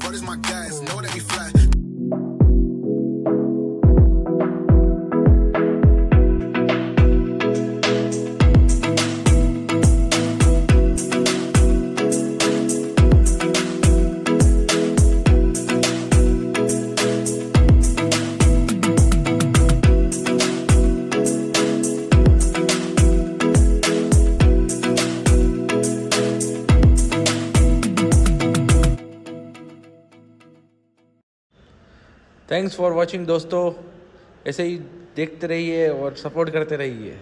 What is my gas? Know that we fly. Thanks for watching दोस्तों, ऐसे ही देखते रहिए और सपोर्ट करते रहिए।